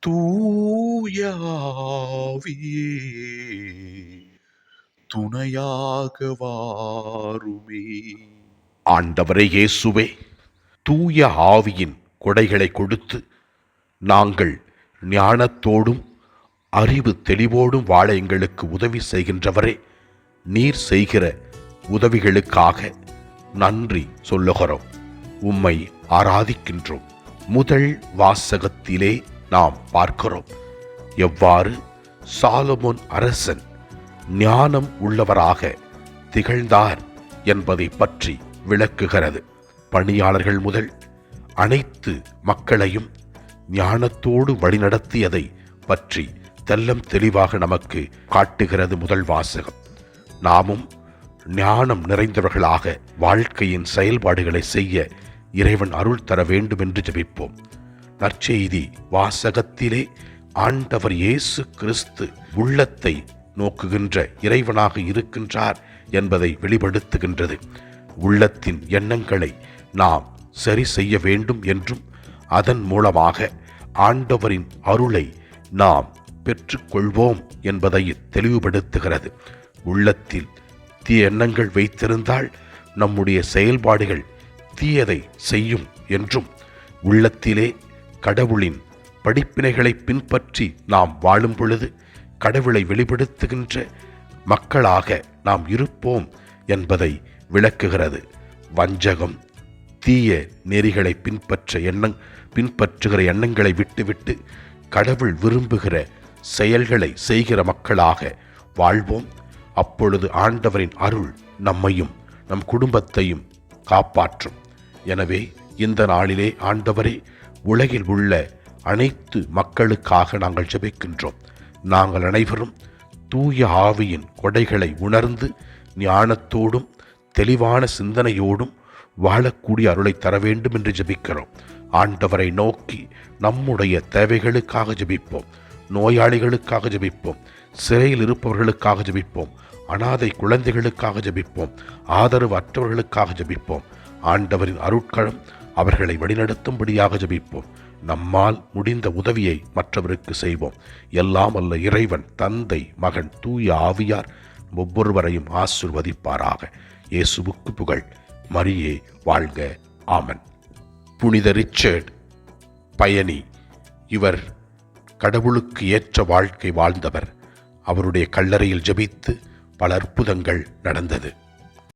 தூய ஆவியே துணையாக வாருமே. ஆண்டவரே இயேசுவே, தூய ஆவியின் கொடைகளை கொடுத்து நாங்கள் ஞானத்தோடும் அறிவு தெளிவோடும் வாழ எங்களுக்கு உதவி செய்கின்றவரே, நீர் செய்கிற உதவிகளுக்காக நன்றி சொல்லுகிறோம், உம்மை ஆராதிக்கின்றோம். முதல் வாசகத்திலே நாம் பார்க்கிறோம் எவ்வாறு சாலமோன் அரசன் ஞானம் உள்ளவராக திகழ்ந்தார் என்பதை பற்றி விளக்குகிறது. பணியாளர்கள் முதல் அனைத்து மக்களையும் ஞானத்தோடு வழிநடத்தியதை பற்றி தெல்லம் தெளிவாக நமக்கு காட்டுகிறது முதல் வாசகம். நாமும் ஞானம் நிறைந்தவர்களாக வாழ்க்கையின் செயல்பாடுகளை செய்ய இறைவன் அருள் தர வேண்டும் என்று ஜெபிப்போம். நற்செய்தி வாசகத்திலே ஆண்டவர் இயேசு கிறிஸ்து உள்ளத்தை நோக்குகின்ற இறைவனாக இருக்கின்றார் என்பதை வெளிப்படுத்துகின்றது. உள்ளத்தின் எண்ணங்களை நாம் சரி செய்ய வேண்டும் என்றும் அதன் மூலமாக ஆண்டவரின் அருளை நாம் பெற்றுக்கொள்வோம் என்பதை தெளிவுபடுத்துகிறது. உள்ளத்தில் தீய எண்ணங்கள் வைத்திருந்தால் நம்முடைய செயல்பாடுகள் தீயதை செய்யும் என்றும், உள்ளத்திலே கடவுளின் படிப்பினைகளை பின்பற்றி நாம் வாழும் பொழுது கடவுளை வெளிப்படுத்துகின்ற மக்களாக நாம் இருப்போம் என்பதை விளக்குகிறது. வஞ்சகம், தீய நெறிகளை பின்பற்றுகிற எண்ணங்களை விட்டுவிட்டு கடவுள் விரும்புகிற செயல்களை செய்கிற மக்களாக வாழ்வோம். அப்பொழுது ஆண்டவரின் அருள் நம்மையும் நம் குடும்பத்தையும் காப்பாற்றும். எனவே இந்த நாளிலே ஆண்டவரே, உலகில் உள்ள அனைத்து மக்களுக்காக நாங்கள் ஜெபிக்கின்றோம். நாங்கள் அனைவரும் தூய ஆவியின் கொடைகளை உணர்ந்து ஞானத்தோடும் தெளிவான சிந்தனையோடும் வாழக்கூடிய அருளை தர வேண்டும் என்று ஜெபிக்கிறோம். ஆண்டவரை நோக்கி நம்முடைய தேவைகளுக்காக ஜெபிப்போம். நோயாளிகளுக்காக ஜெபிப்போம். சிறையில் இருப்பவர்களுக்காக ஜெபிப்போம். அனாதை குழந்தைகளுக்காக ஜெபிப்போம். ஆதரவு அற்றவர்களுக்காக ஜெபிப்போம். ஆண்டவரின் அருட்களம் அவர்களை வழிநடத்தும்படியாக ஜெபிப்போம். நம்மால் முடிந்த உதவியை மற்றவருக்கு செய்வோம். எல்லாம் அல்ல இறைவன் தந்தை, மகன், தூய ஆவியார் ஒவ்வொருவரையும் ஆசீர்வதிப்பாராக. இயேசுவுக்கு புகழ். மரியே வாழ்க. ஆமன். புனித ரிச்சர்ட் பயணி. இவர் கடவுளுக்கு ஏற்ற வாழ்க்கை வாழ்ந்தவர். அவருடைய கல்லறையில் ஜெபித்து பல அற்புதங்கள் நடந்தது.